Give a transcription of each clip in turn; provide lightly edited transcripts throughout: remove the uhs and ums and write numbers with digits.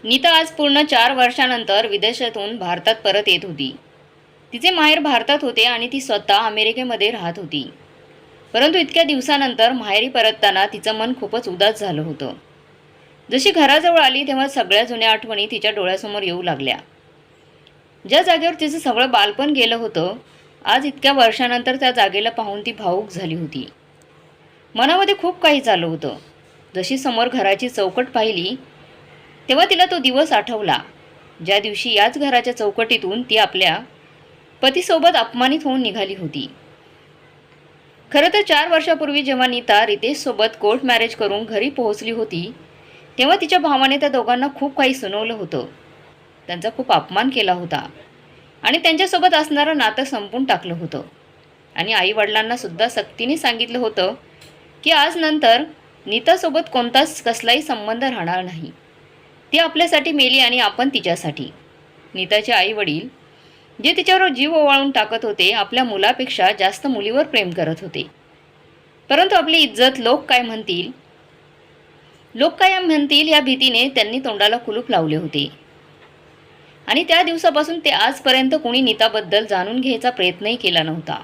नीता आज पूर्ण 4 वर्षानंतर विदेशातून भारतात परत येत होती. तिचे माहेर भारतात होते आणि ती स्वतः अमेरिकेमध्ये राहत होती. परंतु इतक्या दिवसानंतर माहेरी परतताना तिचं मन खूपच उदास झालं होतं. जशी घराजवळ आली तेव्हा सगळ्या जुन्या आठवणी तिच्या डोळ्यासमोर येऊ लागल्या. ज्या जागेवर तिचं सगळं बालपण गेलं होतं, आज इतक्या वर्षानंतर त्या जागेला पाहून ती भावूक झाली होती. मनामध्ये खूप काही चालू होतं. जशी समोर घराची चौकट पाहिली तेव्हा तिला तो दिवस आठवला, ज्या दिवशी याच घराच्या चौकटीतून ती आपल्या पतीसोबत अपमानित होऊन निघाली होती. खरं तर 4 वर्षापूर्वी जेव्हा नीता रितेशसोबत कोर्ट मॅरेज करून घरी पोहोचली होती, तेव्हा तिच्या भावाने त्या दोघांना खूप काही सुनावलं होतं. त्यांचा खूप अपमान केला होता आणि त्यांच्यासोबत असणारं नातं संपून टाकलं होतं. आणि आईवडिलांना सुद्धा सक्तीने सांगितलं होतं की आज नंतर नीतासोबत कोणताच कसलाही संबंध राहणार नाही. ती आपल्यासाठी मेली आणि आपण तिच्यासाठी. नीताचे आई वडील जे तिच्यावर जीव ओवाळून टाकत होते, आपल्या मुलापेक्षा जास्त मुलीवर प्रेम करत होते. परंतु आपली इज्जत लोक काय म्हणतील या भीतीने त्यांनी तोंडाला कुलूप लावले होते. आणि त्या दिवसापासून ते आजपर्यंत कोणी नीताबद्दल जाणून घ्यायचा प्रयत्नही केला नव्हता.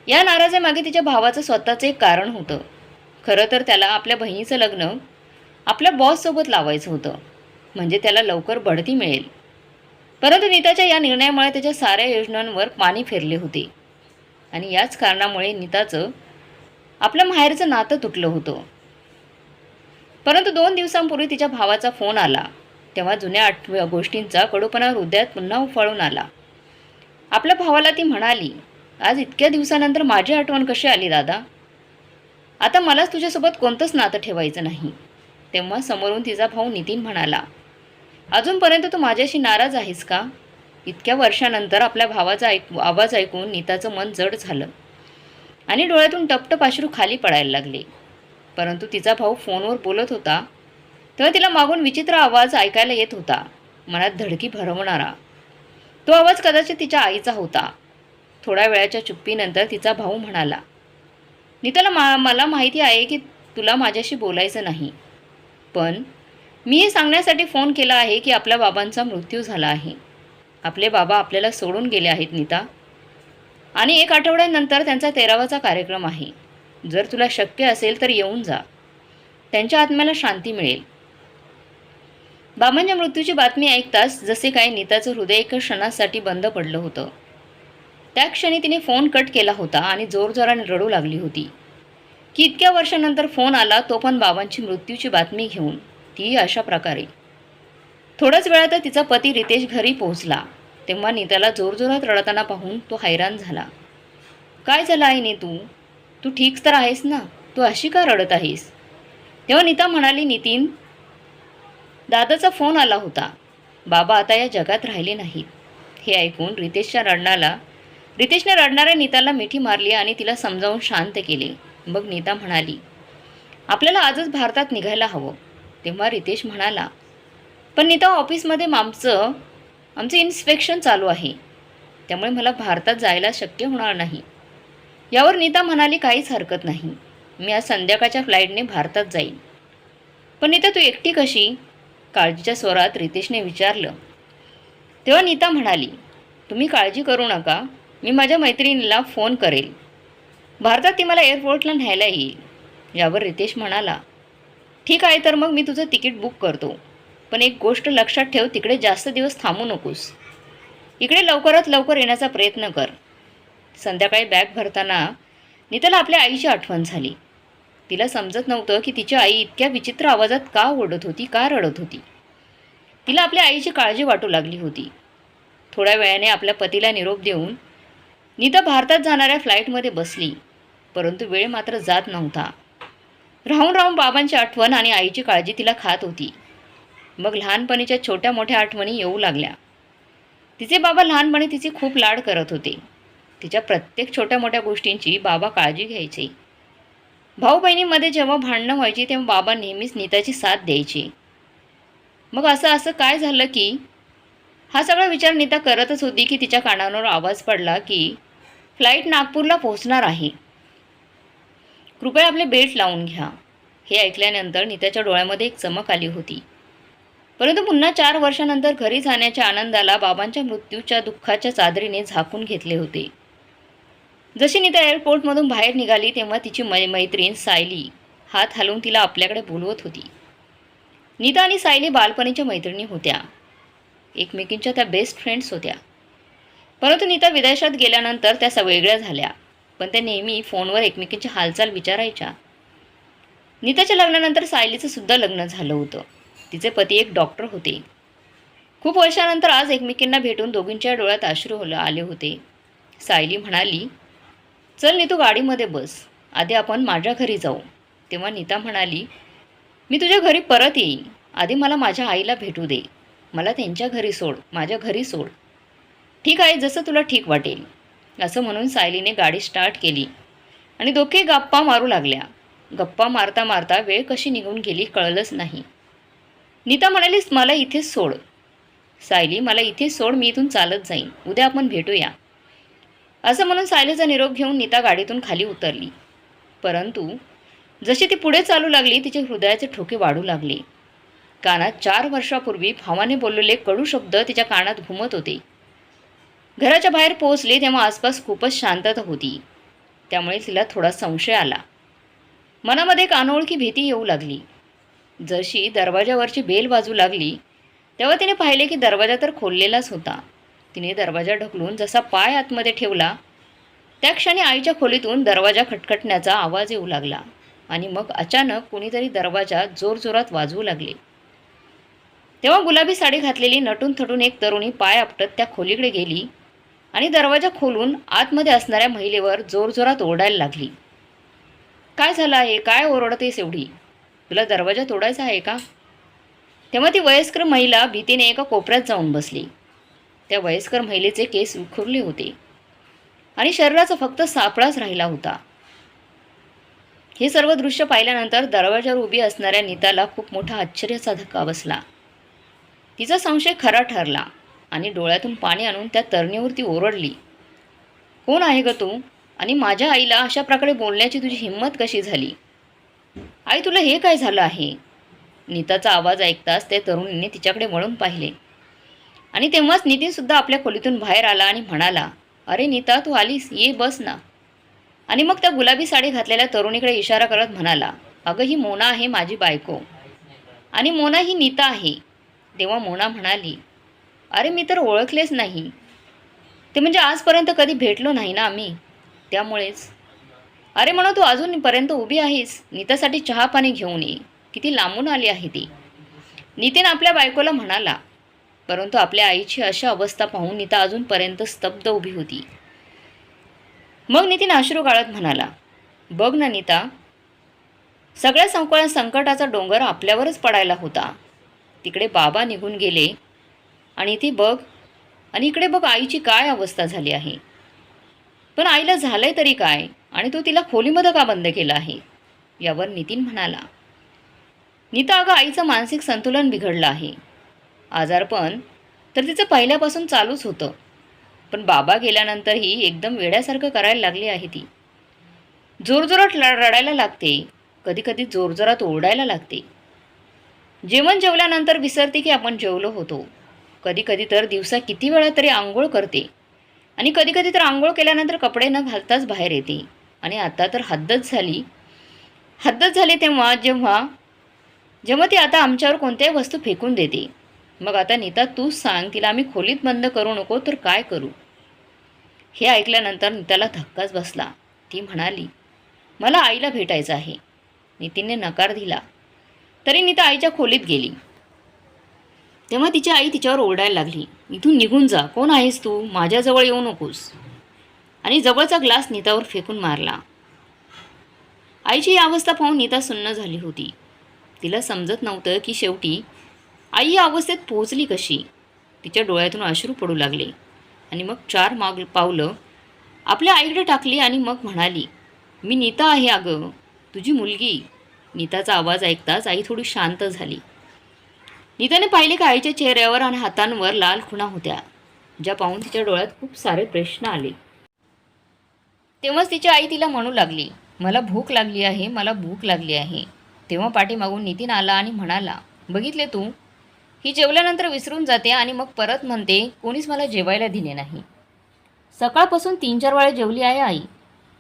या नाराजीमागे तिच्या भावाचं स्वतःचं एक कारण होतं. खरं तर त्याला आपल्या बहिणीचं लग्न आपल्या बॉससोबत लावायचं होतं, म्हणजे त्याला लवकर बढती मिळेल. परंतु नीताच्या या निर्णयामुळे त्याच्या साऱ्या योजनांवर पाणी फिरले होते. आणि याच कारणामुळे नीताचं आपल्या माहेरचं नातं तुटलं होतं. परंतु 2 दिवसांपूर्वी तिच्या भावाचा फोन आला, तेव्हा जुन्या गोष्टींचा कडूपणा हृदयात पुन्हा उफाळून आला. आपल्या भावाला ती म्हणाली, आज इतक्या दिवसानंतर माझी आठवण कशी आली दादा? आता मलाच तुझ्यासोबत कोणतंच नातं ठेवायचं नाही. तेव्हा समोरून तिचा भाऊ नितीन म्हणाला, अजूनपर्यंत तू माझ्याशी नाराज आहेस का? इतक्या वर्षानंतर आपल्या भावाचा आवाज ऐकून नीताचं मन जड झालं आणि डोळ्यातून टपटप अश्रू खाली पडायला लागले. परंतु तिचा भाऊ फोनवर बोलत होता तेव्हा तिला मागून विचित्र आवाज ऐकायला येत होता, मनात धडकी भरवणारा. तो आवाज कदाचित तिच्या आईचा होता. थोड्या वेळाच्या चुप्पीनंतर तिचा भाऊ म्हणाला, नीताला मला माहिती आहे की तुला माझ्याशी बोलायचं नाही, पण मी हे सांगण्यासाठी फोन केला आहे की आपल्या बाबांचा मृत्यू झाला आहे. आपले बाबा आपल्याला सोडून गेले आहेत नीता, आणि 1 आठवड्यानंतर त्यांचा 13वाचा कार्यक्रम आहे. जर तुला शक्य असेल तर येऊन जा, त्यांच्या आत्म्याला शांती मिळेल. बाबांच्या मृत्यूची बातमी ऐकताच जसे काय नीताचं हृदय एका क्षणासाठी बंद पडलं होतं. त्या क्षणी तिने फोन कट केला होता आणि जोरजोराने रडू लागली होती की इतक्या वर्षानंतर फोन आला, तो पण बाबांची मृत्यूची बातमी घेऊन, ती अशा प्रकारे. थोड्याच वेळात तिचा पती रितेश घरी पोहोचला. तेव्हा नीताला जोरजोरात रडताना पाहून तो हैराण झाला. काय झालं आईने? तू ठीक तर आहेस ना? तू अशी का रडत आहेस? तेव्हा नीता म्हणाली, नितीन, दादाचा फोन आला होता. बाबा आता या जगात राहिले नाहीत. हे ऐकून रितेशने रडणाऱ्या नीताला मिठी मारली आणि तिला समजावून शांत केले. मग नीता म्हणाली, आपल्याला आजच भारतात निघायला हवं. तेव्हा रितेश म्हणाला, पण नीता, ऑफिसमध्ये आमचं इन्स्पेक्शन चालू आहे, त्यामुळे मला भारतात जायला शक्य होणार नाही. यावर नीता म्हणाली, काहीच हरकत नाही, मी आज संध्याकाळच्या फ्लाईटने भारतात जाईन. पण नीता, तू एकटी कशी? काळजीच्या स्वरात रितेशने विचारलं. तेव्हा नीता म्हणाली, तुम्ही काळजी करू नका, मी माझ्या मैत्रिणीला फोन करेल. भारतात ती मला एअरपोर्टला न्यायला येईल. यावर रितेश म्हणाला, ठीक आहे, तर मग मी तुझं तिकीट बुक करतो. पण एक गोष्ट लक्षात ठेव, तिकडे जास्त दिवस थांबू नकोस. इकडे लवकरात लवकर येण्याचा प्रयत्न कर. संध्याकाळी बॅग भरताना नीताला आपल्या आईची आठवण झाली. तिला समजत नव्हतं की तिची आई इतक्या विचित्र आवाजात का ओरडत होती, का रडत होती. तिला आपल्या आईची काळजी वाटू लागली होती. थोड्या वेळाने आपल्या पतीला निरोप देऊन नीता भारतात जाणाऱ्या फ्लाईटमध्ये बसली. परंतु वेळ मात्र जात नव्हता. राहून राहून बाबांची आठवण आणि आईची काळजी तिला खात होती. मग लहानपणीच्या छोट्या मोठ्या आठवणी येऊ लागल्या. तिचे बाबा लहानपणी तिचे खूप लाड करत होते. तिच्या प्रत्येक छोट्या मोठ्या गोष्टींची बाबा काळजी घ्यायचे. भाऊ बहिणीमध्ये जेव्हा भांडणं व्हायची तेव्हा बाबा नेहमीच नीताची साथ द्यायचे. मग असं काय झालं की हा सगळा विचार नीता करतच होती की तिच्या कानावर आवाज पडला की फ्लाईट नागपूरला पोहोचणार आहे. कृपया आपले बेल्ट लावून घ्या. हे ऐकल्यानंतर नीताच्या डोळ्यामध्ये एक चमक आली होती. परंतु पुन्हा 4 वर्षानंतर घरी जाण्याच्या आनंदाला बाबांच्या मृत्यूच्या दुःखाच्या चादरीने झाकून घेतले होते. जशी नीता एअरपोर्टमधून बाहेर निघाली तेव्हा तिची मैत्रीण सायली हात हलवून तिला आपल्याकडे बोलवत होती. नीता आणि सायली बालपणीच्या मैत्रिणी होत्या. एकमेकींच्या त्या बेस्ट फ्रेंड्स होत्या. परंतु नीता विदेशात गेल्यानंतर त्या वेगळ्या झाल्या. पण त्या नेहमी फोनवर एकमेकींची हालचाल विचारायच्या. नीताच्या लग्नानंतर सायलीचं सुद्धा लग्न झालं होतं. तिचे पती एक डॉक्टर होते. खूप वर्षानंतर आज एकमेकींना भेटून दोघींच्या डोळ्यात अश्रू आले होते. सायली म्हणाली, चल नीतू गाडीमध्ये बस, आधी आपण माझ्या घरी जाऊ. तेव्हा नीता म्हणाली, मी तुझ्या घरी परत येईन, आधी मला माझ्या आईला भेटू दे, मला त्यांच्या घरी सोड, माझ्या घरी सोड. ठीक आहे, जसं तुला ठीक वाटेल, असं म्हणून सायलीने गाडी स्टार्ट केली आणि दोघे गप्पा मारू लागल्या. गप्पा मारता मारता वेळ कशी निघून गेली कळलंच नाही. नीता म्हणाली, मला इथेच सोड. सायली, मला इथेच सोड, मी इथून चालत जाईन, उद्या आपण भेटूया. असं म्हणून सायलीचा निरोप घेऊन नीता गाडीतून खाली उतरली. परंतु जशी ती पुढे चालू लागली तिचे हृदयाचे ठोके वाढू लागले. कानात 4 वर्षापूर्वी भावाने बोललेले कडू शब्द तिच्या कानात घुमत होते. घराच्या बाहेर पोहोचले तेव्हा आसपास खूपच शांतता होती. त्यामुळे तिला थोडा संशय आला. मनामध्ये एक अनोळखी भीती येऊ लागली. जशी दरवाजावरची बेल वाजू लागली तेव्हा तिने पाहिले की दरवाजा तर खोललेलाच होता. तिने दरवाजा ढकलून जसा पाय आतमध्ये ठेवला त्या क्षणी आईच्या खोलीतून दरवाजा खटखटण्याचा आवाज येऊ लागला आणि मग अचानक कोणीतरी दरवाजा जोरजोरात वाजवू लागले. तेव्हा गुलाबी साडी घातलेली नटून थटून एक तरुणी पाय आपटत त्या खोलीकडे गेली आणि दरवाजा खोलून आतमध्ये असणाऱ्या महिलेवर जोरजोरात ओरडायला लागली. काय झालं आहे, काय ओरडतेस एवढी, तुला दरवाजा तोडायचा आहे का? तेव्हा ती वयस्कर महिला भीतीने एका कोपऱ्यात जाऊन बसली. त्या वयस्कर महिलेचे केस विखुरले होते आणि शरीराचा फक्त सापळाच राहिला होता. हे सर्व दृश्य पाहिल्यानंतर दरवाजावर उभी असणाऱ्या नीताला खूप मोठा आश्चर्याचा धक्का बसला. तिचा संशय खरा ठरला आणि डोळ्यातून पाणी आणून त्या तरुणीवरती ओरडली, कोण आहे ग तू? आणि माझ्या आईला अशा प्रकारे बोलण्याची तुझी हिंमत कशी झाली? आई, तुला हे काय झालं आहे? नीताचा आवाज ऐकताच त्या तरुणीने तिच्याकडे वळून पाहिले आणि तेव्हाच नितीनसुद्धा आपल्या खोलीतून बाहेर आला आणि म्हणाला, अरे नीता, तू आलीस, ये बस ना. आणि मग त्या गुलाबी साडी घातलेल्या तरुणीकडे इशारा करत म्हणाला, अगं ही मोना आहे माझी बायको आणि मोना ही नीता आहे. तेव्हा मोना म्हणाली, अरे मी तर ओळखलेच नाही, ते म्हणजे आजपर्यंत कधी भेटलो नाही ना आम्ही, त्यामुळेच. अरे म्हणून तू अजूनपर्यंत उभी आहेस, नीतासाठी चहा पाणी घेऊन ये, किती लांबून आली आहे ती. नितीन आपल्या बायकोला म्हणाला. परंतु आपल्या आईची अशा अवस्था पाहून नीता अजूनपर्यंत स्तब्ध उभी होती. मग नितीन अश्रू गाळत म्हणाला, बघ ना नीता, सगळ्या संकटाचा डोंगर आपल्यावरच पडायला होता. तिकडे बाबा निघून गेले आणि ती बघ, आणि इकडे बघ आईची काय अवस्था झाली आहे. पण आईला झालंय तरी काय, आणि तू तिला खोलीमध्ये का बंद केलं आहे? यावर नितीन म्हणाला, नीता, अगं आईचं मानसिक संतुलन बिघडलं आहे. आजारपण तर तिचं पहिल्यापासून चालूच होतं, पण बाबा गेल्यानंतरही एकदम वेड्यासारखं करायला लागली आहे ती. जोरजोरात रडायला लागते, कधीकधी जोरजोरात ओरडायला लागते. जेवण जेवल्यानंतर विसरते की आपण जेवलो होतो. कधीकधी तर दिवसा किती वेळा तरी आंघोळ करते आणि कधीकधी तर आंघोळ केल्यानंतर कपडे न घालताच बाहेर येते. आणि आता तर हद्दच झाली तेव्हा जेव्हा ती आता आमच्यावर कोणत्याही वस्तू फेकून देते. मग आता नीता तूच सांग, तिला आम्ही खोलीत बंद करू नको तर काय करू? हे ऐकल्यानंतर नीताला धक्काच बसला. ती म्हणाली, मला आईला भेटायचं आहे. नितीनने नकार दिला तरी नीता आईच्या खोलीत गेली. तेव्हा तिची आई तिच्यावर ओरडायला लागली, इथून निघून जा, कोण आहेस तू, माझ्याजवळ येऊ नकोस. आणि जवळचा ग्लास नीतावर फेकून मारला. आईची ही अवस्था पाहून नीता सुन्न झाली होती. तिला समजत नव्हतं की शेवटी आई या अवस्थेत पोहोचली कशी. तिच्या डोळ्यातून अश्रू पडू लागले आणि मग 4 पावलं आपल्या आईकडे टाकली आणि मग म्हणाली, मी नीता आहे अगं, तुझी मुलगी. नीताचा आवाज ऐकताच आई थोडी शांत झाली. नीताने पाहिले की आईच्या चेहऱ्यावर आणि हातांवर लाल खुणा होत्या, ज्या पाहून तिच्या डोळ्यात खूप सारे प्रश्न आले. तेव्हाच तिची आई तिला म्हणू लागली, मला भूक लागली आहे, मला भूक लागली आहे. तेव्हा पाठीमागून नितीन आला आणि म्हणाला, बघितले तू, ही जेवल्यानंतर विसरून जाते आणि मग परत म्हणते कोणीच मला जेवायला दिले नाही. सकाळपासून 3-4 वेळा जेवली आहे आई.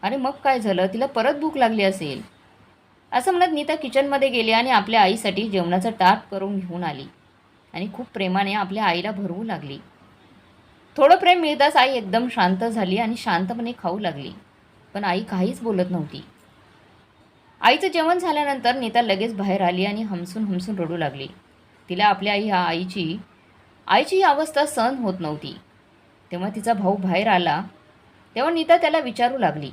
अरे मग काय झालं, तिला परत भूक लागली असेल. असं म्हणत नीता किचनमध्ये गेली आणि आपल्या आईसाठी जेवणाचं ताट करून घेऊन आली आणि खूप प्रेमाने आपल्या आईला भरवू लागली. थोडं प्रेम मिळताच आई एकदम शांत झाली आणि शांतपणे खाऊ लागली. पण आई काहीच बोलत नव्हती. आईचं जेवण झाल्यानंतर नीता लगेच बाहेर आली आणि हमसून हमसून रडू लागली. तिला आपल्या आईची ही अवस्था सहन होत नव्हती. तेव्हा तिचा भाऊ बाहेर आला. तेव्हा नीता त्याला विचारू लागली,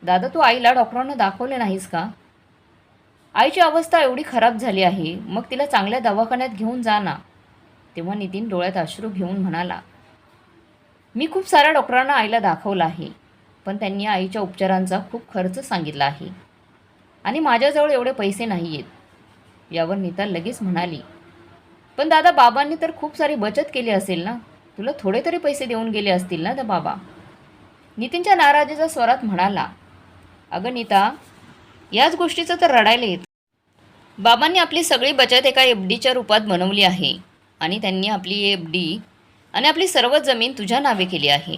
दादा तू आईला डॉक्टरांना दाखवले नाहीस का? आईची अवस्था एवढी खराब झाली आहे, मग तिला चांगल्या दवाखान्यात घेऊन जा ना. तेव्हा नितीन डोळ्यात अश्रू घेऊन म्हणाला, मी खूप साऱ्या डॉक्टरांना आईला दाखवलं आहे, पण त्यांनी आईच्या उपचारांचा खूप खर्च सांगितला आहे आणि माझ्याजवळ एवढे पैसे नाही आहेत. यावर नीता लगेच म्हणाली, पण दादा बाबांनी तर खूप सारी बचत केली असेल ना, तुला थोडे तरी पैसे देऊन गेले असतील ना त्या बाबा. नितीनच्या नाराजीच्या स्वरात म्हणाला, अगं नीता, याच गोष्टीचं तर रडायला येत. बाबांनी आपली सगळी बचत एका एफ-डीच्या रूपात बनवली आहे आणि त्यांनी आपली एफ-डी आणि आपली सर्व जमीन तुझ्या नावे केली आहे.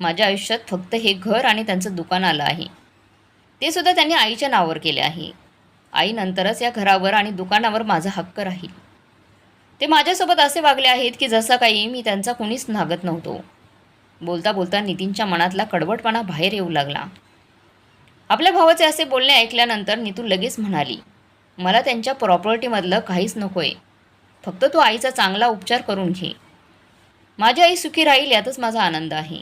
माझ्या आयुष्यात फक्त हे घर आणि त्यांचं दुकान आलं आहे, ते सुद्धा त्यांनी आईच्या नावावर केले आहे. आईनंतरच या घरावर आणि दुकानावर माझा हक्क राहील. ते माझ्यासोबत असे वागले आहेत की जसं काही मी त्यांचा कोणीच नागत नव्हतो. बोलता बोलता नितीनच्या मनातला कडवटपणा बाहेर येऊ लागला. आपल्या भावाचे असे बोलणे ऐकल्यानंतर नीतू लगेच म्हणाली, मला त्यांच्या प्रॉपर्टीमधलं काहीच नको आहे, फक्त तू आईचा चांगला उपचार करून घे. माझी आई सुखी राहील यातच माझा आनंद आहे.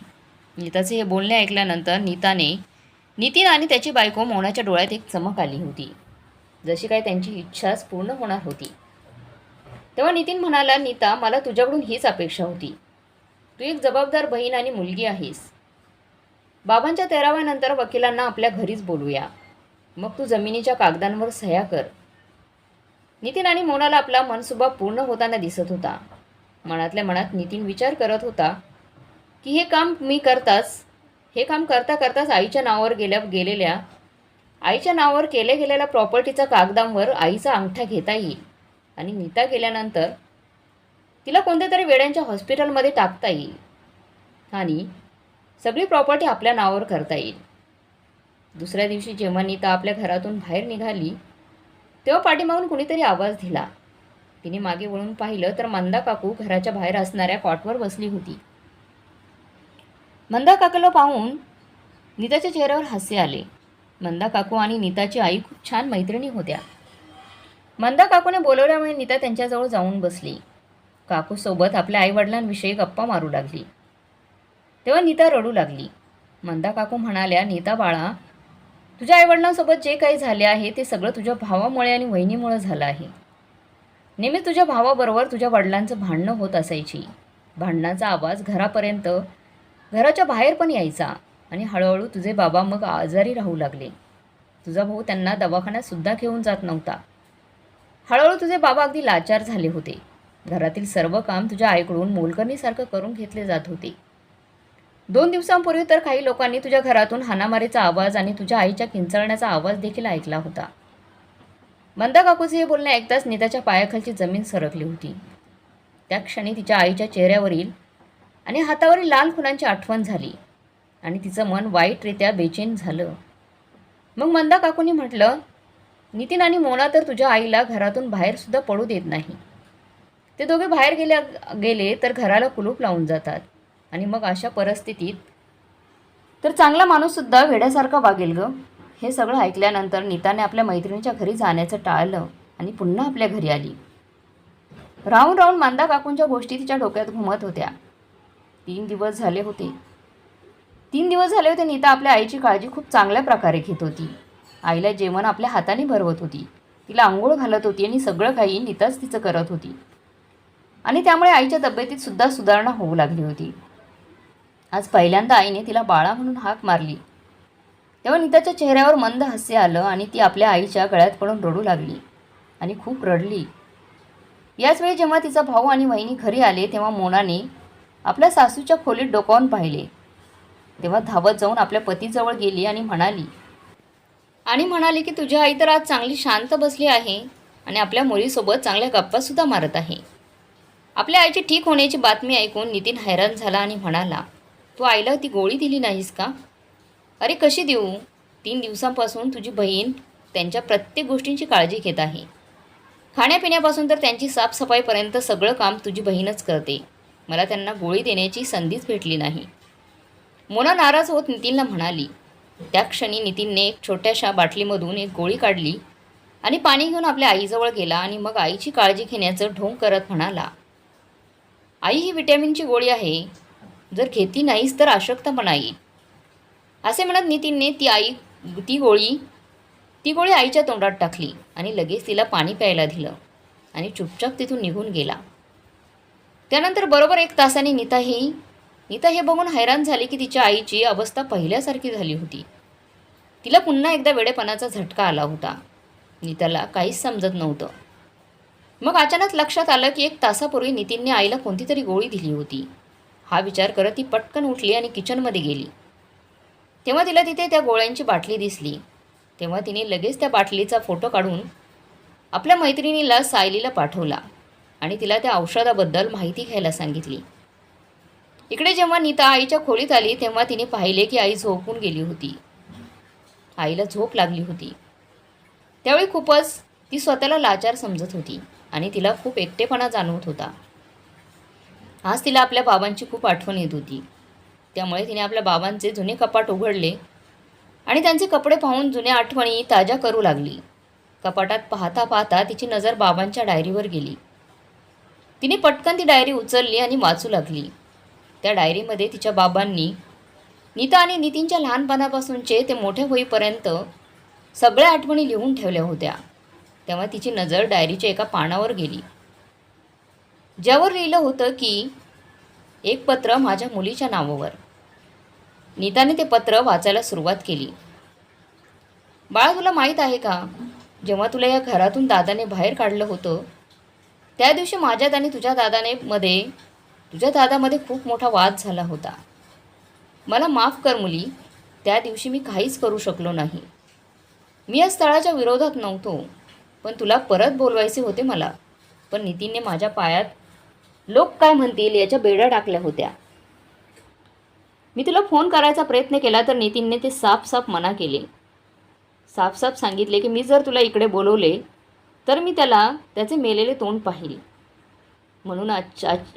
नीताचे हे बोलणे ऐकल्यानंतर नितीन आणि त्याची बायको मोनाच्या डोळ्यात एक चमक आली होती, जशी काय त्यांची इच्छाच पूर्ण होणार होती. तेव्हा नितीन म्हणाला, नीता, मला तुझ्याकडून हीच अपेक्षा होती. तू एक जबाबदार बहीण आणि मुलगी आहेस. बाबांच्या 13व्यानंतर वकिलांना आपल्या घरीच बोलूया, मग तू जमिनीच्या कागदांवर सह्या कर. नितीन आणि मोनाला आपला मनसुबा पूर्ण होताना दिसत होता. मनातल्या मनात नितीन विचार करत होता की हे काम करता करताच आईच्या नावावर गेलेल्या प्रॉपर्टीचा कागदांवर आईचा अंगठा घेता येईल आणि नीता गेल्यानंतर तिला कोणत्या तरी वेड्यांच्या हॉस्पिटलमध्ये टाकता येईल आणि सगळी प्रॉपर्टी आपल्या नावावर करता येईल. दुसऱ्या दिवशी जेव्हा नीता आपल्या घरातून बाहेर निघाली तेव्हा पाठीमागून कुणीतरी आवाज दिला. तिने मागे वळून पाहिलं तर मंदा काकू घराच्या बाहेर असणाऱ्या कॉटवर बसली होती. मंदा काकूला पाहून नीताच्या चेहऱ्यावर हास्य आले. मंदा काकू आणि नीताची आई खूप छान मैत्रिणी होत्या. मंदा काकूने बोलवल्यामुळे नीता त्यांच्याजवळ जाऊन बसली. काकूसोबत आपल्या आईवडिलांविषयी गप्पा मारू लागली. तेव्हा नीता रडू लागली. मंदा काकू म्हणाल्या, नीता बाळा, तुझ्या आईवडिलांसोबत जे काही झाले आहे ते सगळं तुझ्या भावामुळे आणि वहिनीमुळे झालं आहे. नेहमी तुझ्या भावाबरोबर तुझ्या वडिलांचं भांडणं होत असायची. भांडणाचा आवाज घराच्या बाहेर पण यायचा आणि हळूहळू तुझे बाबा मग आजारी राहू लागले. तुझा भाऊ त्यांना दवाखान्यातसुद्धा घेऊन जात नव्हता. हळूहळू तुझे बाबा अगदी लाचार झाले होते. घरातील सर्व काम तुझ्या आईकडून मोलकरणीसारखं करून घेतले जात होते. 2 दिवसांपूर्वी तर काही लोकांनी तुझ्या घरातून हाणामारीचा आवाज आणि तुझ्या आईच्या किंचाळण्याचा आवाज देखील ऐकला होता. मंदा काकूचे हे बोलणे ऐकताच नीताच्या पायाखालची जमीन सरकली होती. त्या क्षणी तिच्या आईच्या चेहऱ्यावरील आणि हातावरील लाल खुणांची आठवण झाली आणि तिचं मन वाईटरित्या बेचैन झालं. मग मंदा काकूंनी म्हटलं, नितीन आणि मोना तर तुझ्या आईला घरातून बाहेरसुद्धा पडू देत नाही. ते दोघे बाहेर गेले तर घराला कुलूप लावून जातात आणि मग अशा परिस्थितीत तर चांगला माणूससुद्धा वेड्यासारखा वागेल गं. हे सगळं ऐकल्यानंतर नीताने आपल्या मैत्रिणीच्या घरी जाण्याचं टाळलं आणि पुन्हा आपल्या घरी आली. राहून राहून मंदा काकूंच्या गोष्टी तिच्या डोक्यात घुमत होत्या. 3 दिवस झाले होते नीता आपल्या आईची काळजी खूप चांगल्या प्रकारे घेत होती. आईला जेवण आपल्या हाताने भरवत होती, तिला आंघोळ घालत होती आणि सगळं काही नीताच तिचं करत होती आणि त्यामुळे आईच्या तब्येतीत सुद्धा सुधारणा होऊ लागली होती. आज पहिल्यांदा आईने तिला बाळा म्हणून हाक मारली. तेव्हा नीताच्या चेहऱ्यावर मंद हास्य आलं आणि ती आपल्या आईच्या गळ्यात पडून रडू लागली आणि खूप रडली. याच वेळी जेव्हा तिचा भाऊ आणि वहिनी घरी आले तेव्हा मोनाने आपल्या सासूच्या खोलीत डोकावून पाहिले. तेव्हा धावत जाऊन आपल्या पतीजवळ गेली आणि म्हणाली की तुझी आई तर आज चांगली शांत बसली आहे आणि आपल्या मुलीसोबत चांगल्या गप्पासुद्धा मारत आहे. आपल्या आईची ठीक होण्याची बातमी ऐकून नितीन हैराण झाला आणि म्हणाला, तू आईला ती गोळी दिली नाहीस का? अरे कशी देऊ? 3 दिवसांपासून तुझी बहीण त्यांच्या प्रत्येक गोष्टींची काळजी घेत आहे. खाण्यापिण्यापासून तर त्यांची साफसफाईपर्यंत सगळं काम तुझी बहीणच करते. मला त्यांना गोळी देण्याची संधीच भेटली नाही. मोना नाराज होत नितीनला म्हणाली. त्या क्षणी नितीनने एक छोट्याशा बाटलीमधून एक गोळी काढली आणि पाणी घेऊन आपल्या आईजवळ गेला आणि मग आईची काळजी घेण्याचं ढोंग करत म्हणाला, आई ही विटॅमिनची गोळी आहे. जर घेतली नाहीस तर अशक्तपणा येईल. असे म्हणत नितीनने ती गोळी आईच्या तोंडात टाकली आणि लगेच तिला पाणी प्यायला दिलं आणि चुपचाप तिथून निघून गेला. त्यानंतर बरोबर 1 तासाने नीता हे बघून हैराण झाली की तिच्या आईची अवस्था पहिल्यासारखी झाली होती. तिला पुन्हा एकदा वेडेपणाचा झटका आला होता. नीताला काहीच समजत नव्हतं. मग अचानक लक्षात आलं की 1 तासापूर्वी नितीनने आईला कोणती तरी गोळी दिली होती. हा विचार करत ती पटकन उठली आणि किचनमध्ये गेली. तेव्हा तिला तिथे त्या गोळ्यांची बाटली दिसली. तेव्हा तिने लगेच त्या बाटलीचा फोटो काढून आपल्या मैत्रिणीला सायलीला पाठवला आणि तिला त्या औषधाबद्दल माहिती घ्यायला सांगितली. इकडे जेव्हा नीता आईच्या खोलीत आली तेव्हा तिने पाहिले की आई झोपून गेली होती. आईला झोप लागली होती. त्यावेळी खूपच ती स्वतःला लाचार समजत होती आणि तिला खूप एकटेपणा जाणवत होता. आज तिला आपल्या बाबांची खूप आठवण येत होती. त्यामुळे तिने आपल्या बाबांचे जुने कपाट उघडले आणि त्यांचे कपडे पाहून जुन्या आठवणी ताज्या करू लागली. कपाटात पाहता पाहता तिची नजर बाबांच्या डायरीवर गेली. तिने पटकन ती डायरी उचलली आणि वाचू लागली. त्या डायरीमध्ये तिच्या बाबांनी नीता आणि नितीनच्या लहानपणापासूनचे ते मोठे होईपर्यंत सगळ्या आठवणी लिहून ठेवल्या होत्या. तेव्हा तिची नजर डायरीच्या एका पानावर गेली, ज्यावर लिहिलं होतं की एक पत्र माझ्या मुलीच्या नावावर. नीताने ते पत्र वाचायला सुरुवात केली. बाळा, तुला माहीत आहे का, जेव्हा तुला या घरातून दादाने बाहेर काढलं होतं त्या दिवशी माझ्यात आणि तुझ्या दादामध्ये खूप मोठा वाद झाला होता. मला माफ कर मुली, त्या दिवशी मी काहीच करू शकलो नाही. मी या स्थळाच्या विरोधात नव्हतो, पण तुला परत बोलवायचे होते मला. पण नितीनने माझ्या पायात लोक काय म्हणतील याच्या बेड्या टाकल्या होत्या. मी तुला फोन करायचा प्रयत्न केला तर नितीनने ते साफ मना केले. साफ सांगितले की मी जर तुला इकडे बोलवले तर मी त्याचे मेलेले तोंड पाहील. म्हणून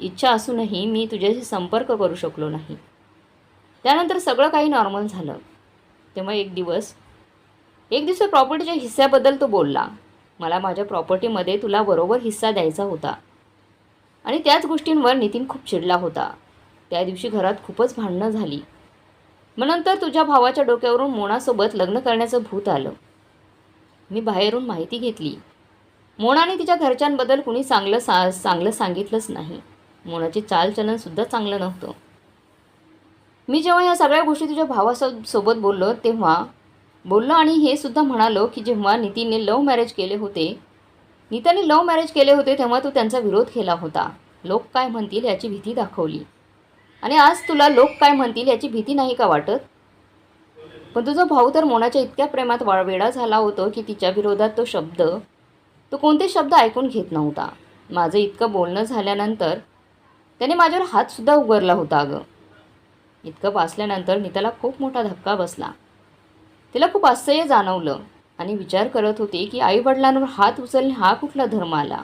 इच्छा असूनही मी तुझ्याशी संपर्क करू शकलो नाही. त्यानंतर सगळं काही नॉर्मल झालं. तेव्हा एक दिवस प्रॉपर्टीच्या हिस्स्याबद्दल तो बोलला. मला माझ्या प्रॉपर्टीमध्ये तुला बरोबर हिस्सा द्यायचा होता आणि त्याच गोष्टींवर नितीन खूप चिडला होता. त्या दिवशी घरात खूपच भांडणं झाली. मग नंतर तुझ्या भावाच्या डोक्यावरून मोनासोबत लग्न करण्याचं भूत आलं. मी बाहेरून माहिती घेतली. मोनाने तिच्या घरच्यांबद्दल कुणी चांगलं सांगितलंच नाही. मोनाचे चालचलनसुद्धा चांगलं नव्हतं. मी जेव्हा या सगळ्या गोष्टी तुझ्या भावासोबत बोललो आणि हे सुद्धा म्हणालो की जेव्हा नीताने लव्ह मॅरेज केले होते तेव्हा तू त्यांचा विरोध केला होता. लोक काय म्हणतील याची भीती दाखवली आणि आज तुला लोक काय म्हणतील याची भीती नाही का वाटत? पण तुझा भाऊ तर मोनाच्या इतक्या प्रेमात वेडा झाला होता की तिच्या विरोधात तो कोणते शब्द ऐकून घेत नव्हता. माझं इतकं बोलणं झाल्यानंतर त्याने माझ्यावर हातसुद्धा उगारला होता. अगं, इतकं वाचल्यानंतर नीताला खूप मोठा धक्का बसला. तिला खूप आश्चर्य जाणवलं आणि विचार करत होती की आईवडिलांवर हात उचलणे हा कुठला धर्म आला.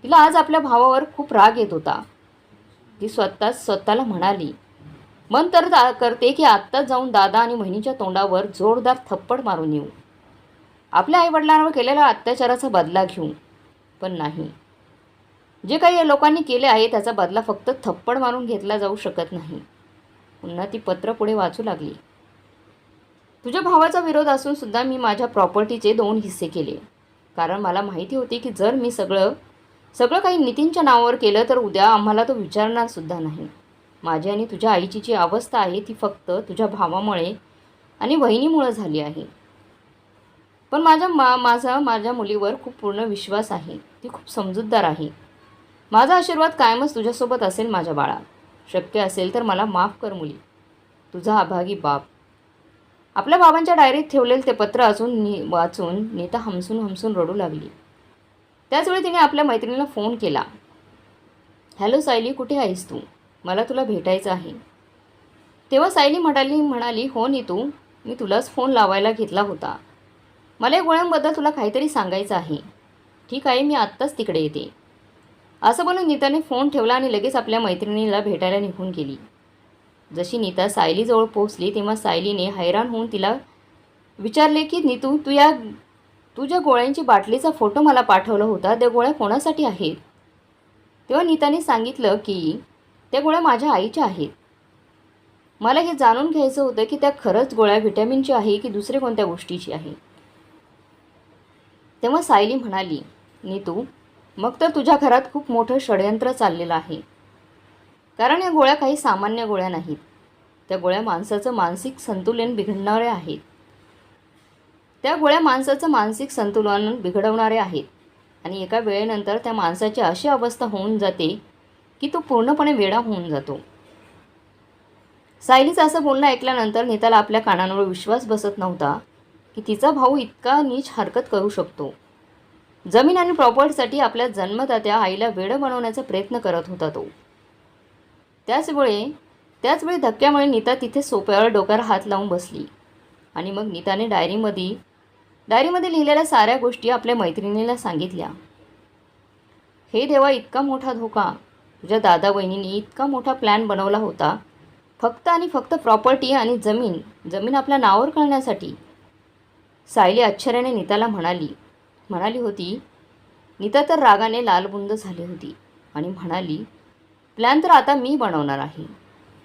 तिला आज आपल्या भावावर खूप राग येत होता. ती स्वतःला म्हणाली, मन तर करते की आत्ताच जाऊन दादा आणि बहिणीच्या तोंडावर जोरदार थप्पड मारून येऊ. आपल्या आईवडिलांवर केलेल्या अत्याचाराचा बदला घेऊ. पण नाही, जे काही या लोकांनी केले आहे त्याचा बदला फक्त थप्पड मारून घेतला जाऊ शकत नाही. पुन्हा ती पत्र पुढे वाचू लागली. तुझ्या भावाचा विरोध असून सुद्धा मी माझ्या प्रॉपर्टीचे 2 हिस्से केले. कारण मला माहिती होती की जर मी सगळं काही नितीनच्या नावावर केलं तर उद्या आम्हाला तो विचारणार सुद्धा नाही. माझी आणि तुझ्या आईची जी अवस्था आहे ती फक्त तुझ्या भावामुळे आणि बहिणीमुळे झाली आहे. पण माझ्या मुलीवर खूप पूर्ण विश्वास आहे. ती खूप समजूतदार आहे. माझा आशीर्वाद कायमच तुझ्यासोबत असेल माझ्या बाळा. शक्य असेल तर मला माफ कर मुली. तुझा अभागी बाप. आपल्या बाबांच्या डायरीत ठेवलेले ते पत्र वाचून नीता हमसून रडू लागली. त्याचवेळी तिने आपल्या मैत्रिणीला फोन केला. हॅलो सायली, कुठे आहेस तू? मला तुला भेटायचं आहे. तेव्हा सायली म्हणाली, हो नीतू, मी तुलाच फोन लावायला घेतला होता. मला या गोळ्यांबद्दल तुला काहीतरी सांगायचं आहे. ठीक आहे, मी आत्ताच तिकडे येते. असं बोलून नीताने फोन ठेवला आणि लगेच आपल्या मैत्रिणीला भेटायला निघून गेली. जशी नीता सायलीजवळ पोहोचली तेव्हा सायलीने हैराण होऊन तिला विचारले की नीतू, तू ज्या गोळ्यांची बाटलीचा फोटो मला पाठवला होता त्या गोळ्या कोणासाठी आहेत? तेव्हा नीताने सांगितलं की त्या गोळ्या माझ्या आईच्या आहेत. मला हे जाणून घ्यायचं होतं की त्या खरंच गोळ्या व्हिटॅमिनची आहे की दुसरे कोणत्या गोष्टीची आहे. तेव्हा सायली म्हणाली, नीतू, मग तर तुझ्या घरात खूप मोठं षडयंत्र चाललेलं आहे. कारण या गोळ्या काही सामान्य गोळ्या नाहीत. त्या गोळ्या माणसाचं मानसिक संतुलन बिघडणाऱ्या आहेत. त्या गोळ्या माणसाचं मानसिक संतुलन बिघडवणारे आहेत आणि एका वेळेनंतर त्या माणसाची अशी अवस्था होऊन जाते की तो पूर्णपणे वेडा होऊन जातो. सायलीचं असं बोलणं ऐकल्यानंतर नीताला आपल्या कानांवर विश्वास बसत नव्हता की तिचा भाऊ इतका नीच हरकत करू शकतो. जमीन आणि प्रॉपर्टीसाठी आपल्या जन्मदात्या आईला वेडं बनवण्याचा प्रयत्न करत होता तो. त्याचवेळी धक्क्यामुळे नीता तिथे सोप्यावर डोक्यावर हात लावून बसली आणि मग नीताने डायरीमध्ये लिहिलेल्या साऱ्या गोष्टी आपल्या मैत्रिणीला सांगितल्या. हे देवा, इतका मोठा धोका! तुझ्या दादा वहिनींनी इतका मोठा प्लॅन बनवला होता फक्त आणि फक्त प्रॉपर्टी आणि जमीन आपल्या नावावर करण्यासाठी. सायली आश्चर्याने नीताला म्हणाली होती. नीता तर रागाने लालबुंद झाली होती आणि म्हणाली, प्लॅन तर आता मी बनवणार आहे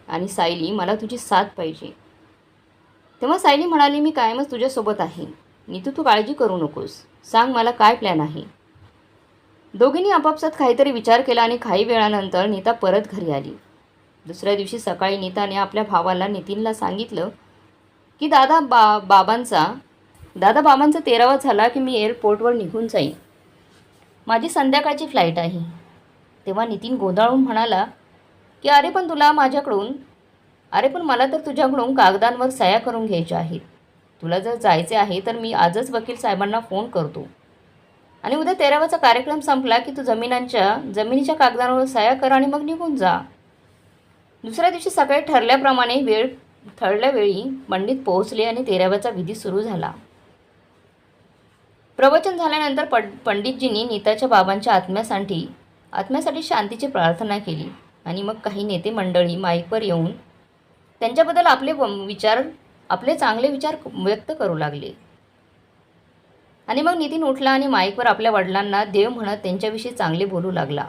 आणि सायली, मला तुझी साथ पाहिजे. तेव्हा सायली म्हणाली, मी कायमच तुझ्यासोबत आहे. नीतू, तू काळजी करू नकोस. सांग मला काय प्लॅन आहे. दोघींनी आपापसात काहीतरी विचार केला आणि काही वेळानंतर नीता परत घरी आली. दुसऱ्या दिवशी सकाळी नीताने आपल्या भावाला नितीनला सांगितलं की दादा बाबांचा 13वा झाला की मी एअरपोर्टवर निघून जाईन. माझी संध्याकाळची फ्लाईट आहे. तेव्हा नितीन गोंधळून म्हणाला की अरे पण मला तर तुझ्याकडून कागदांवर सह्या करून घ्यायच्या आहेत. तुला जर जायचे आहे तर मी आजच वकील साहेबांना फोन करतो आणि उद्या 13वाचा कार्यक्रम संपला की तू जमिनीच्या कागदांवर सह्या कर आणि मग निघून जा. दुसऱ्या दिवशी सकाळी ठरल्या वेळी पंडित पोहोचले आणि 13व्याचा विधी सुरू झाला. प्रवचन झाल्यानंतर पंडितजींनी नीताच्या बाबांच्या आत्म्यासाठी शांतीची प्रार्थना केली आणि मग काही नेते मंडळी माईकवर येऊन त्यांच्याबद्दल आपले चांगले विचार व्यक्त करू लागले. आणि मग नितीन उठला आणि माईकवर आपल्या वडिलांना देव म्हणत त्यांच्याविषयी चांगले बोलू लागला.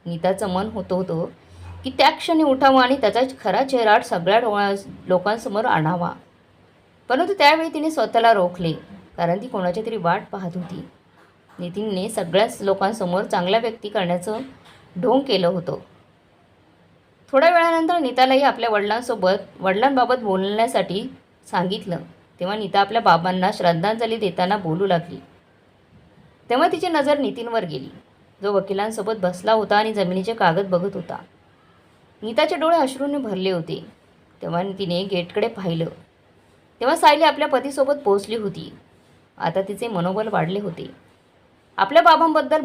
नीताचं मन होतं की त्या क्षणी उठावं आणि त्याचा खरा चेहरा सगळ्या लोकांसमोर आणावा. परंतु त्यावेळी तिने स्वतःला रोखले, कारण ती कोणाची तरी वाट पाहत होती. नितीनने सगळ्याच लोकांसमोर चांगल्या व्यक्ती करण्याचं ढोंग केलं होतं. थोड्या वेळानंतर नीतालाही आपल्या वडिलांबाबत बोलण्यासाठी सांगितलं. तेव्हा नीता आपल्या बाबांना श्रद्धांजली देताना बोलू लागली. तेव्हा तिची नजर नितीनवर गेली, जो वकिलांसोबत बसला होता आणि जमिनीचे कागद बघत होता. नीताचे डोळे अश्रूने भरले होते. तेव्हा तिने गेटकडे पाहिलं. तेव्हा सायली आपल्या पतीसोबत पोहोचली होती. आता तिचे मनोबल वाढले होते. आपल्या बाबांबद्दल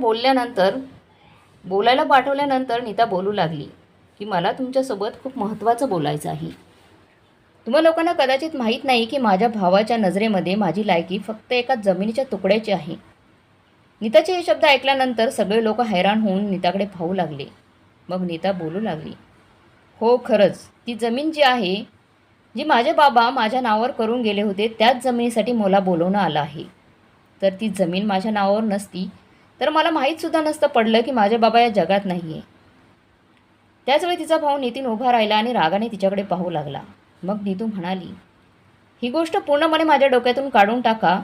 बोलायला पाठवल्यानंतर नीता बोलू लागली की मला तुमच्यासोबत खूप महत्त्वाचं बोलायचं आहे. तुम्हा लोकांना कदाचित माहीत नाही की माझ्या भावाच्या नजरेमध्ये माझी लायकी फक्त एका जमिनीच्या तुकड्याची आहे. नीताचे हे शब्द ऐकल्यानंतर सगळे लोक हैराण होऊन नीताकडे पाहू लागले. मग नीता बोलू लागली, हो खरंच, ती जमीन जी माझे बाबा माझ्या नावावर करून गेले होते त्याच जमिनीसाठी मला बोलवणं आलं आहे. तर ती जमीन माझ्या नावावर नसती तर मला माहीतसुद्धा नसतं पडलं की माझे बाबा या जगात नाही आहे. त्याचवेळी तिचा भाऊ नितीन उभा राहिला आणि रागाने तिच्याकडे पाहू लागला. मग नीतू म्हणाली, ही गोष्ट पूर्णपणे माझ्या डोक्यातून काढून टाका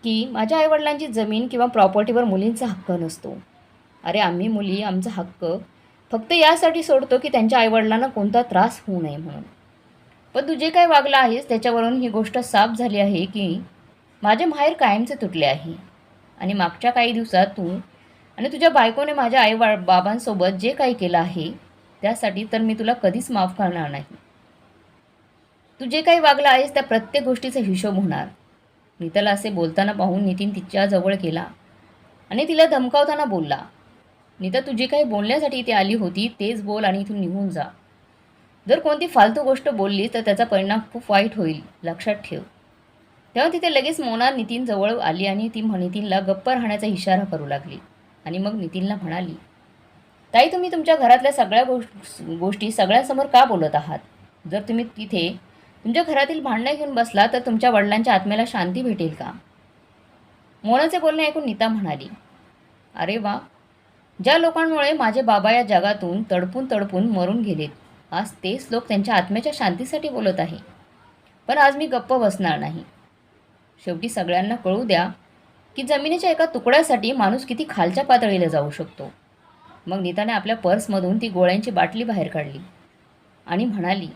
की माझ्या आईवडिलांची जमीन किंवा प्रॉपर्टीवर मुलींचा हक्क नसतो. अरे आम्ही मुली आमचा हक्क फक्त यासाठी सोडतो की त्यांच्या आईवडिलांना कोणता त्रास होऊ नये म्हणून. पण तू जे काही वागला आहेस त्याच्यावरून ही गोष्ट साफ झाली आहे की माझे माहेर कायमचे तुटले आहे आणि मागच्या काही दिवसात तू आणि तुझ्या बायकोने माझ्या बाबांसोबत जे काही केलं आहे त्यासाठी तर मी तुला कधीच माफ करणार नाही. तू जे काही वागला आहेस त्या प्रत्येक गोष्टीचा हिशोब होणार. नीताला असे बोलताना पाहून नितीन तिच्याजवळ गेला आणि तिला धमकावताना बोलला, नीता, तुझी काही बोलण्यासाठी इथे आली होती तेच बोल आणि इथून निघून जा. जर कोणती फालतू गोष्ट बोलली तर त्याचा परिणाम खूप वाईट होईल, लक्षात ठेव. तेव्हा तिथे लगेच मोना नितीन जवळ आली आणि ती नितीनला गप्प राहण्याचा इशारा करू लागली. आणि मग नितीनला म्हणाली, ताई, तुम्ही तुमच्या घरातल्या सगळ्या गोष्टी सगळ्यांसमोर का बोलत आहात? जर तुम्ही तिथे तुमच्या घरातील भांडणं घेऊन बसला तर तुमच्या वडिलांच्या आत्म्याला शांती भेटेल का? मोनाचे बोलणे ऐकून नीता म्हणाली, अरे वा, ज्या लोकांमुळे माझे बाबा या जगातून तडपून तडपून मरून गेलेत, आज तेच लोक त्यांच्या आत्म्याच्या शांतीसाठी बोलत आहे. पण आज मी गप्प बसणार नाही. शेवटी सगळ्यांना कळू द्या की जमिनीच्या एका तुकड्यासाठी माणूस किती खालच्या पातळीला जाऊ शकतो. मग नीताने आपल्या पर्समधून ती गोळ्यांची बाटली बाहेर काढली आणि म्हणाली,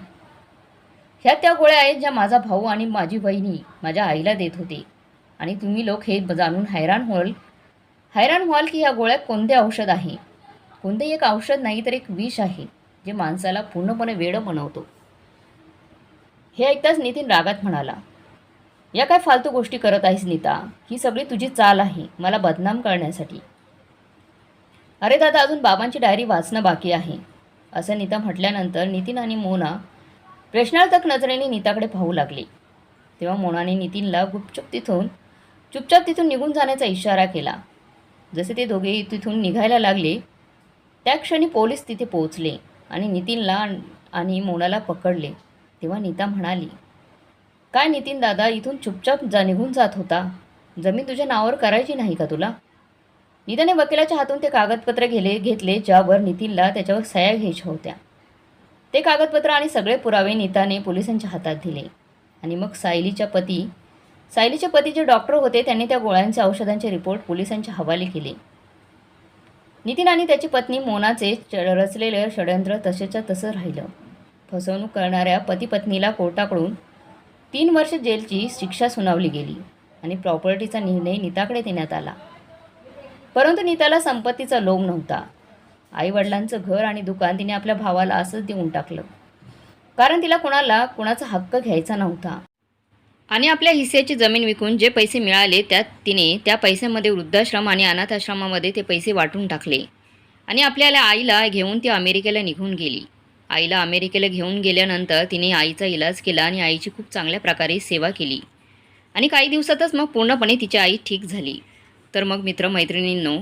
ह्या त्या गोळ्या आहेत ज्या माझा भाऊ आणि माझी बहिणी माझ्या आईला देत होते. आणि तुम्ही लोक हे जाणून हैराण व्हाल की ह्या गोळ्यात कोणते औषध आहे. कोणतेही एक औषध नाही तर एक विष आहे जे माणसाला पूर्णपणे वेडं बनवतो. हे ऐकताच नितीन रागात म्हणाला, या काय फालतू गोष्टी करत आहेस नीता? ही सगळी तुझी चाल आहे मला बदनाम करण्यासाठी. अरे दादा, अजून बाबांची डायरी वाचणं बाकी आहे, असं नीता म्हटल्यानंतर नितीन आणि मोना प्रश्नार्थक नजरेने नीताकडे पाहू लागले. तेव्हा मोनाने नितीनला चुपचाप तिथून निघून जाण्याचा इशारा केला. जसे ते दोघे तिथून निघायला लागले त्या क्षणी पोलीस तिथे पोहोचले आणि नितीनला आणि मोनाला पकडले. तेव्हा नीता म्हणाली, काय नितीन दादा, इथून चुपचाप निघून जात होता? जमीन तुझ्या नावावर करायची नाही का तुला? नीताने वकिलाच्या हातून ते कागदपत्र घेतले ज्यावर नितीनला त्याच्यावर सह्या घ्यायच्या होत्या. ते कागदपत्र आणि सगळे पुरावे नीताने पोलिसांच्या हातात दिले. आणि मग सायलीचे पती जे डॉक्टर होते त्यांनी त्या गोळ्यांचे औषधांचे रिपोर्ट पोलिसांच्या हवाले केले. नितीन आणि त्याची पत्नी मोनाचे रचलेले षडयंत्र तसेच्या तसं राहिलं. फसवणूक करणाऱ्या पती पत्नीला कोर्टाकडून 3 वर्ष जेलची शिक्षा सुनावली गेली आणि प्रॉपर्टीचा निर्णय नीताकडे देण्यात आला. परंतु नीताला संपत्तीचा लोभ नव्हता. आईवडिलांचं घर आणि दुकान तिने आपल्या भावाला असंच देऊन टाकलं, कारण तिला कुणाचा हक्क घ्यायचा नव्हता. आणि आपल्या हिस्स्याची जमीन विकून जे पैसे मिळाले त्यात तिने त्या पैशामध्ये वृद्धाश्रम आणि अनाथाश्रमामध्ये ते पैसे वाटून टाकले. आणि आपल्याला आईला घेऊन ती अमेरिकेला निघून गेली. आईला अमेरिकेला घेऊन गेल्यानंतर तिने आईचा इलाज केला आणि आईची खूप चांगल्या प्रकारे सेवा केली. आणि काही दिवसातच मग पूर्णपणे तिची आई ठीक झाली. तर मग मित्रमैत्रिणींनो,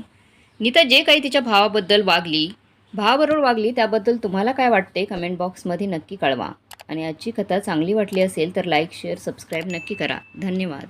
नीता जे काही तिच्या भावाबरोबर वागली त्याबद्दल तुम्हाला काय वाटते कमेंट बॉक्समध्ये नक्की कळवा. आणि आजची कथा चांगली वाटली असेल तर लाईक, शेअर, सबस्क्राईब नक्की करा. धन्यवाद.